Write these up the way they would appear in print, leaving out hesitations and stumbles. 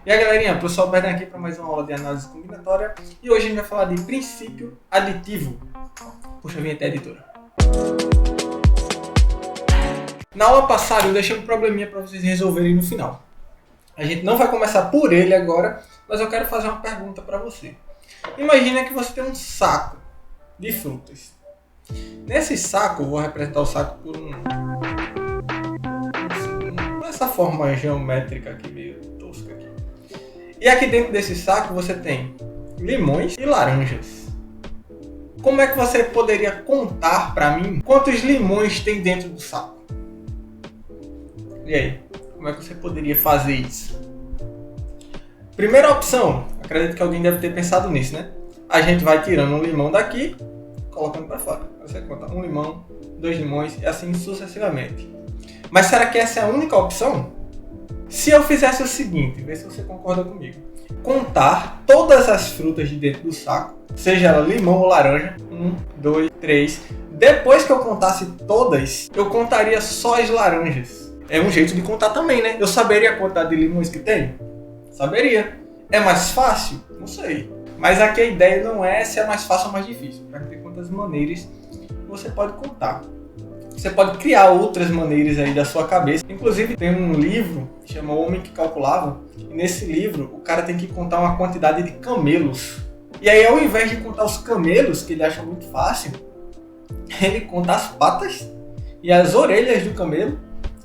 E aí galerinha, professor Alberto aqui para mais uma aula de análise combinatória e hoje a gente vai falar de princípio aditivo. Puxa a vinheta, editora. Na aula passada eu deixei um probleminha para vocês resolverem no final. A gente não vai começar por ele agora, mas eu quero fazer uma pergunta para você. Imagina que você tem um saco de frutas. Nesse saco, eu vou representar o saco por essa forma geométrica aqui, meio tosca aqui. E aqui dentro desse saco você tem limões e laranjas. Como é que você poderia contar para mim quantos limões tem dentro do saco? E aí, como é que você poderia fazer isso? Primeira opção, acredito que alguém deve ter pensado nisso, né? A gente vai tirando um limão daqui, colocando para fora. Você conta um limão, 2 limões e assim sucessivamente. Mas será que essa é a única opção? Se eu fizesse o seguinte, vê se você concorda comigo. Contar todas as frutas de dentro do saco, seja ela limão ou laranja, 1, 2, 3. Depois que eu contasse todas, eu contaria só as laranjas. É um jeito de contar também, né? Eu saberia a quantidade de limões que tem? Saberia. É mais fácil? Não sei. Mas aqui a ideia não é se é mais fácil ou mais difícil. Para ter quantas maneiras você pode contar. Você pode criar outras maneiras aí da sua cabeça. Inclusive tem um livro que chama O Homem que Calculava. E nesse livro o cara tem que contar uma quantidade de camelos. E aí ao invés de contar os camelos, que ele acha muito fácil, ele conta as patas e as orelhas do camelo.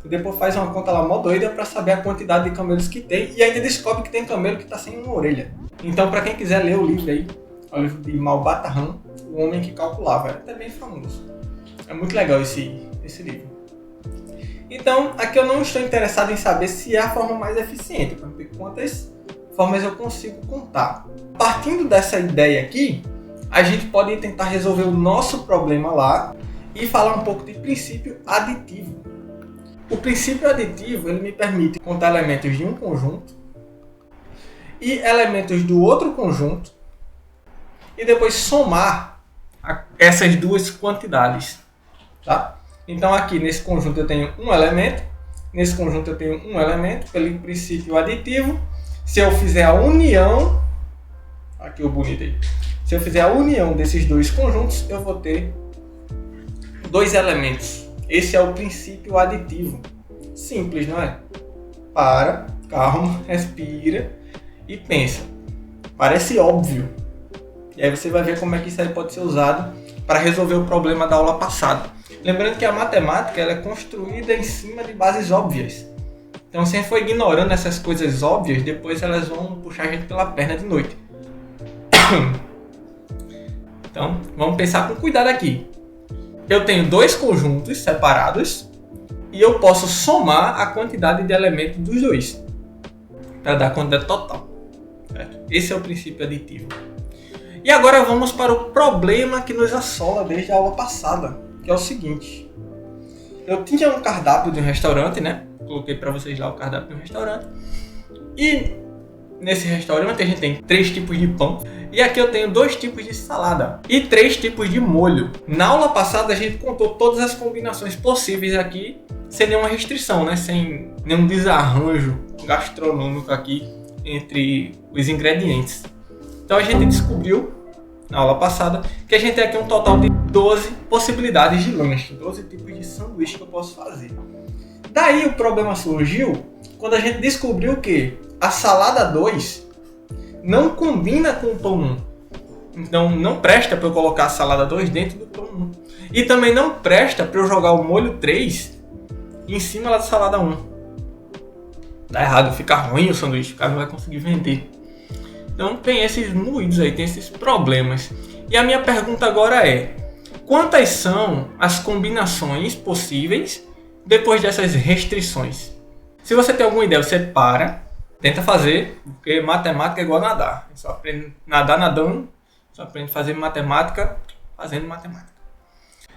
E depois faz uma conta lá mó doida para saber a quantidade de camelos que tem. E ainda descobre que tem camelo que está sem uma orelha. Então para quem quiser ler o livro aí, o livro de Malbatarran, O Homem que Calculava. É até bem famoso. É muito legal esse livro. Então, aqui eu não estou interessado em saber se é a forma mais eficiente, para ver quantas formas eu consigo contar. Partindo dessa ideia aqui, a gente pode tentar resolver o nosso problema lá e falar um pouco de princípio aditivo. O princípio aditivo ele me permite contar elementos de um conjunto e elementos do outro conjunto e depois somar essas duas quantidades. Tá? Então aqui nesse conjunto eu tenho um elemento, nesse conjunto eu tenho um elemento, pelo princípio aditivo. Se eu fizer a união, aqui o bonito aí, se eu fizer a união desses dois conjuntos, eu vou ter dois elementos. Esse é o princípio aditivo. Simples, não é? Para, calma, respira e pensa. Parece óbvio. E aí você vai ver como é que isso aí pode ser usado para resolver o problema da aula passada. Lembrando que a matemática ela é construída em cima de bases óbvias. Então, se a gente for ignorando essas coisas óbvias, depois elas vão puxar a gente pela perna de noite. Então, vamos pensar com cuidado aqui. Eu tenho dois conjuntos separados e eu posso somar a quantidade de elementos dos dois para dar a quantidade total. Certo? Esse é o princípio aditivo. E agora vamos para o problema que nos assola desde a aula passada. Que é o seguinte, eu tinha um cardápio de um restaurante, né? Coloquei para vocês lá o cardápio de um restaurante. E nesse restaurante a gente tem 3 tipos de pão. E aqui eu tenho 2 tipos de salada e 3 tipos de molho. Na aula passada a gente contou todas as combinações possíveis aqui, sem nenhuma restrição, né? Sem nenhum desarranjo gastronômico aqui entre os ingredientes. Então a gente descobriu na aula passada que a gente tem aqui um total de 12 possibilidades de lanche, 12 tipos de sanduíche que eu posso fazer. Daí o problema surgiu quando a gente descobriu que a salada 2 não combina com o pão 1. Então não presta para eu colocar a salada 2 dentro do pão 1. E também não presta para eu jogar o molho 3 em cima da salada 1. Dá errado, fica ruim o sanduíche, o cara não vai conseguir vender. Então tem esses moídos aí, tem esses problemas. E a minha pergunta agora é: quantas são as combinações possíveis depois dessas restrições? Se você tem alguma ideia, você tenta fazer, porque matemática é igual a nadar. A gente só aprende a nadar nadando, só aprende a fazer matemática fazendo matemática.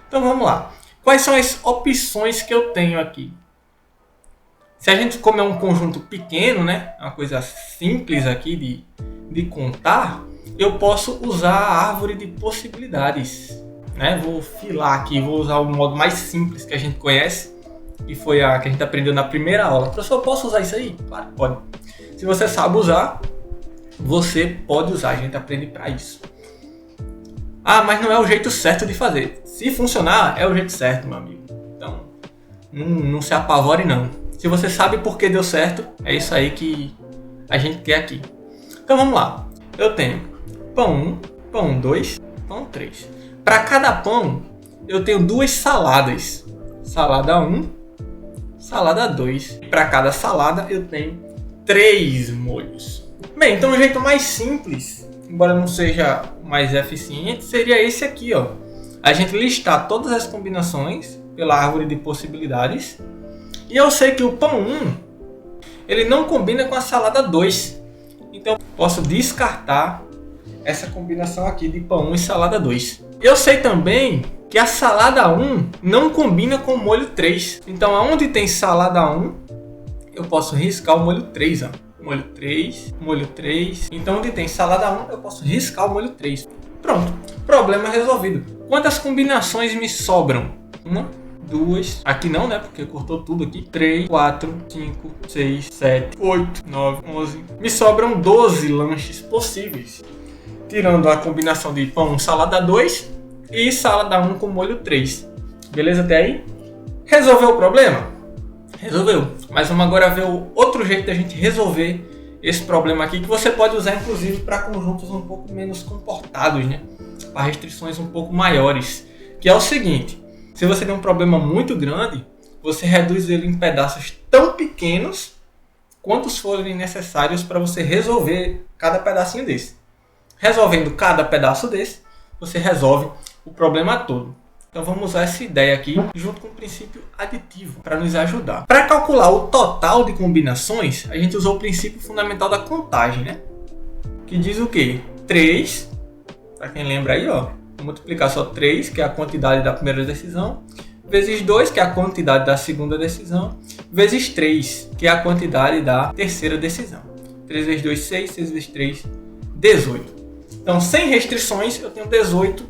Então vamos lá. Quais são as opções que eu tenho aqui? Se a gente como é um conjunto pequeno, né, uma coisa simples aqui de contar, eu posso usar a árvore de possibilidades. Né? Vou filar aqui, vou usar o modo mais simples que a gente conhece, que foi a que a gente aprendeu na primeira aula. Professor, eu posso usar isso aí? Claro que pode. Se você sabe usar, você pode usar. A gente aprende para isso. Ah, mas não é o jeito certo de fazer. Se funcionar, é o jeito certo, meu amigo. Então, não se apavore não. Se você sabe por que deu certo, é isso aí que a gente quer aqui. Então vamos lá. Eu tenho pão 1, pão 2, pão 3. Para cada pão, eu tenho duas saladas. Salada 1, salada 2. Para cada salada, eu tenho 3 molhos. Bem, então o jeito mais simples, embora não seja o mais eficiente, seria esse aqui, ó. A gente listar todas as combinações pela árvore de possibilidades. E eu sei que o pão 1, ele não combina com a salada 2. Então eu posso descartar essa combinação aqui de pão 1 e salada 2. Eu sei também que a salada 1 não combina com o molho 3. Então onde tem salada 1, eu posso riscar o molho 3, ó. Molho 3, molho 3. Então onde tem salada 1, eu posso riscar o molho 3. Pronto, problema resolvido. Quantas combinações me sobram? 1, 2, aqui não, né? Porque cortou tudo aqui. 3, 4, 5, 6, 7, 8, 9, 11. Me sobram 12 lanches possíveis. Tirando a combinação de pão, salada 2 e salada 1 com molho 3. Beleza até aí? Resolveu o problema? Resolveu. Mas vamos agora ver o outro jeito da gente resolver esse problema aqui, que você pode usar inclusive para conjuntos um pouco menos comportados, né? Para restrições um pouco maiores. Que é o seguinte: se você tem um problema muito grande, você reduz ele em pedaços tão pequenos quantos forem necessários para você resolver cada pedacinho desse. Resolvendo cada pedaço desse, você resolve o problema todo. Então vamos usar essa ideia aqui junto com o princípio aditivo para nos ajudar. Para calcular o total de combinações, a gente usou o princípio fundamental da contagem, né? Que diz o quê? 3, para quem lembra aí, ó, vou multiplicar só 3, que é a quantidade da primeira decisão, vezes 2, que é a quantidade da segunda decisão, vezes 3, que é a quantidade da terceira decisão. 3 vezes 2, 6, 6 vezes 3, 18. Então, sem restrições, eu tenho 18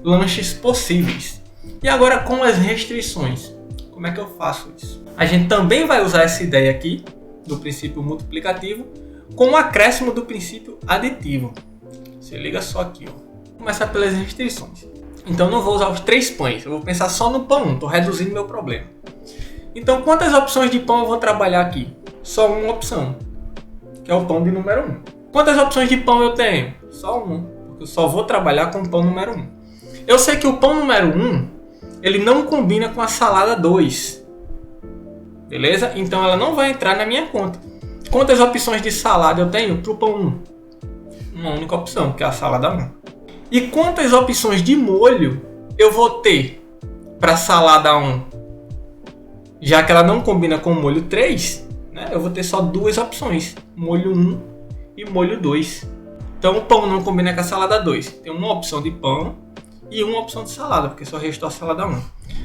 lanches possíveis. E agora, com as restrições, como é que eu faço isso? A gente também vai usar essa ideia aqui, do princípio multiplicativo, com o acréscimo do princípio aditivo. Se liga só aqui, ó. Vou começar pelas restrições. Então, não vou usar os 3 pães, eu vou pensar só no pão 1, estou reduzindo meu problema. Então, quantas opções de pão eu vou trabalhar aqui? Só uma opção, que é o pão de número 1. Quantas opções de pão eu tenho? Só uma, porque eu só vou trabalhar com o pão número 1. Eu sei que o pão número 1, ele não combina com a salada 2. Beleza? Então ela não vai entrar na minha conta. Quantas opções de salada eu tenho para o pão 1? Uma única opção, que é a salada 1. E quantas opções de molho eu vou ter para a salada 1? Já que ela não combina com o molho 3, né, eu vou ter só 2 opções. Molho 1 e molho 2. Então o pão não combina com a salada 2. Tem uma opção de pão e uma opção de salada, porque só restou a salada 1.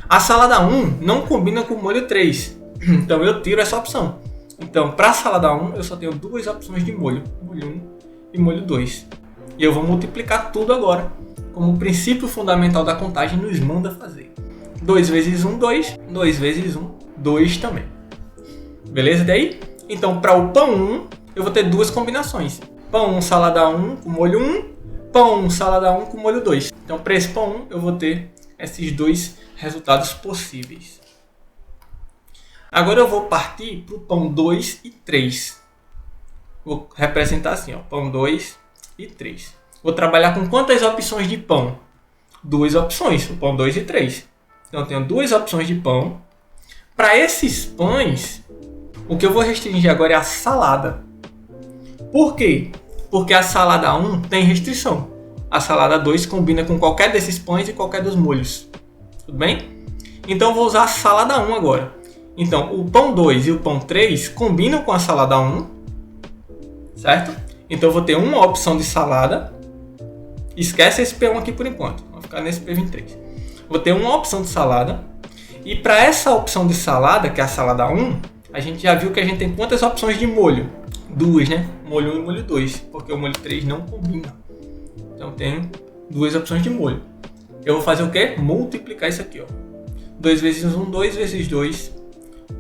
A salada 1 não combina com o molho 3. Então eu tiro essa opção. Então para a salada 1 eu só tenho 2 opções de molho. Molho 1 e molho 2. E eu vou multiplicar tudo agora, como o princípio fundamental da contagem nos manda fazer. 2 vezes 1, 2. 2 vezes 1, 2 também. Beleza daí? Então para o pão 1 eu vou ter 2 combinações. Pão 1, salada 1 com molho 1. Pão 1, salada 1 com molho 2. Então para esse pão 1 eu vou ter esses 2 resultados possíveis. Agora eu vou partir para o pão 2 e 3. Vou representar assim, ó, pão 2 e 3. Vou trabalhar com quantas opções de pão? 2 opções, o pão 2 e 3. Então eu tenho 2 opções de pão. Para esses pães, o que eu vou restringir agora é a salada. Por quê? Porque a salada 1 tem restrição. A salada 2 combina com qualquer desses pães e qualquer dos molhos. Tudo bem? Então eu vou usar a salada 1 agora. Então o pão 2 e o pão 3 combinam com a salada 1. Certo? Então eu vou ter uma opção de salada. Esquece esse P1 aqui por enquanto. Vou ficar nesse P23. Vou ter uma opção de salada. E para essa opção de salada, que é a salada 1, a gente já viu que a gente tem quantas opções de molho? 2, né? Molho 1 e molho 2. Porque o molho 3 não combina. Então tenho 2 opções de molho. Eu vou fazer o quê? Multiplicar isso aqui, ó. 2 vezes 1, 2 vezes 2,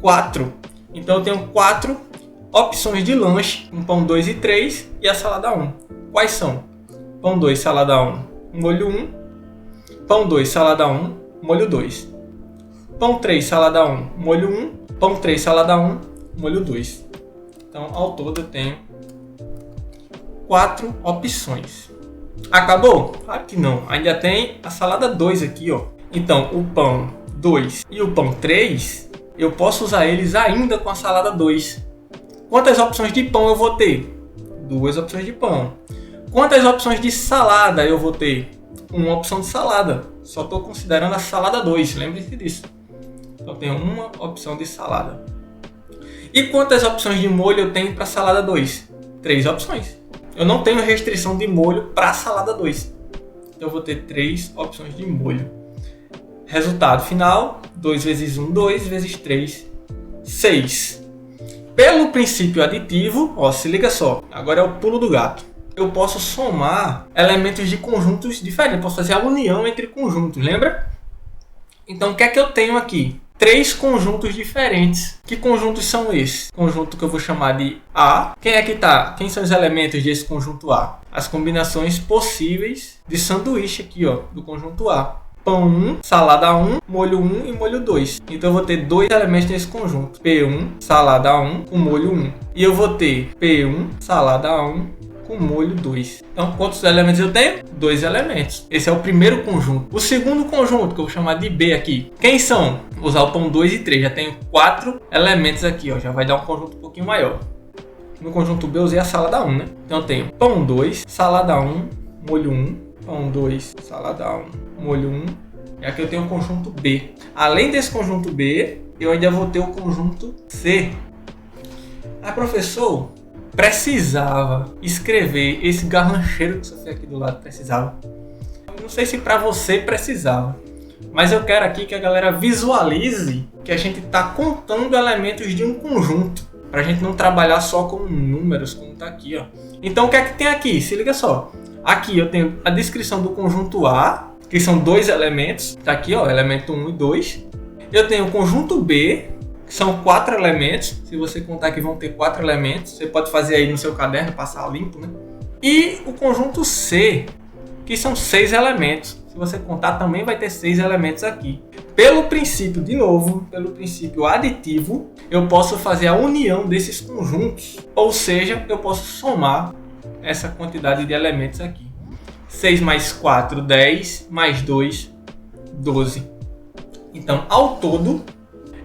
4. Então eu tenho 4 opções de lanche, um pão 2 e 3 e a salada 1. Quais são? Pão 2, salada 1, molho 1. Pão 2, salada 1, molho 2. Pão 3, salada 1, molho 1. Pão 3, salada 1, molho 2. Então, ao todo eu tenho 4 opções. Acabou? Claro que não. Ainda tem a salada 2 aqui, ó. Então, o pão 2 e o pão 3, eu posso usar eles ainda com a salada 2. Quantas opções de pão eu vou ter? 2 opções de pão. Quantas opções de salada eu vou ter? Uma opção de salada. Só estou considerando a salada 2, lembre-se disso. Então, eu tenho uma opção de salada. E quantas opções de molho eu tenho para a salada 2? 3 opções. Eu não tenho restrição de molho para a salada 2. Então, eu vou ter 3 opções de molho. Resultado final, 2 vezes 1, 2 vezes 3, 6. Pelo princípio aditivo, ó, se liga só, agora é o pulo do gato. Eu posso somar elementos de conjuntos diferentes, eu posso fazer a união entre conjuntos, lembra? Então, o que é que eu tenho aqui? 3 conjuntos diferentes. Que conjuntos são esses? Conjunto que eu vou chamar de A. Quem é que tá? Quem são os elementos desse conjunto A? As combinações possíveis de sanduíche aqui, ó, do conjunto A. Pão 1, salada 1, molho 1 e molho 2. Então eu vou ter 2 elementos nesse conjunto. P1, salada 1 com molho 1. E eu vou ter P1, salada 1 com molho 2. Então quantos elementos eu tenho? 2 elementos. Esse é o primeiro conjunto. O segundo conjunto, que eu vou chamar de B aqui. Quem são? Vou usar o pão 2 e 3. Já tenho 4 elementos aqui, ó. Já vai dar um conjunto um pouquinho maior. No conjunto B eu usei a salada 1, né? Então eu tenho pão 2, salada 1, molho 1. Pão 2, salada 1, molho 1. E aqui eu tenho o conjunto B. Além desse conjunto B, eu ainda vou ter o conjunto C. Ah, professor, precisava escrever esse garrancheiro que você fez aqui do lado. Precisava. Não sei se para você precisava. Mas eu quero aqui que a galera visualize que a gente está contando elementos de um conjunto. Para a gente não trabalhar só com números, como está aqui, ó. Então o que é que tem aqui? Se liga só. Aqui eu tenho a descrição do conjunto A, que são 2 elementos. Está aqui, ó, elemento 1 e 2. Eu tenho o conjunto B, que são 4 elementos. Se você contar que vão ter 4 elementos, você pode fazer aí no seu caderno, passar limpo, né? E o conjunto C, que são 6 elementos. Se você contar, também vai ter 6 elementos aqui. Pelo princípio, de novo, pelo princípio aditivo, eu posso fazer a união desses conjuntos. Ou seja, eu posso somar essa quantidade de elementos aqui. 6 mais 4, 10, mais 2, 12. Então, ao todo,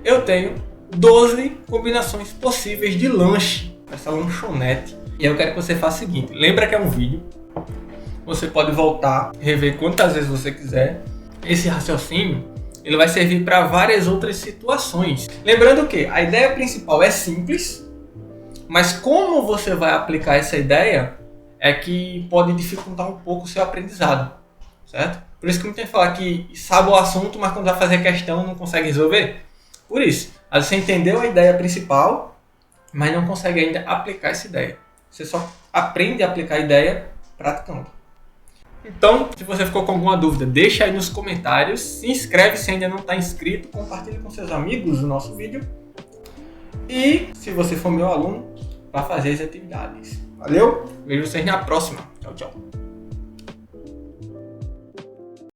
eu tenho 12 combinações possíveis de lanche, essa lanchonete. E eu quero que você faça o seguinte, lembra que é um vídeo, você pode voltar, rever quantas vezes você quiser. Esse raciocínio, ele vai servir para várias outras situações. Lembrando que a ideia principal é simples, mas como você vai aplicar essa ideia é que pode dificultar um pouco o seu aprendizado, certo? Por isso que muita gente fala que sabe o assunto, mas quando vai fazer a questão não consegue resolver. Por isso, às vezes você entendeu a ideia principal, mas não consegue ainda aplicar essa ideia. Você só aprende a aplicar a ideia praticando. Então, se você ficou com alguma dúvida, deixa aí nos comentários. Se inscreve se ainda não está inscrito, compartilhe com seus amigos o nosso vídeo. E, se você for meu aluno, vá fazer as atividades. Valeu? Vejo vocês na próxima. Tchau, tchau.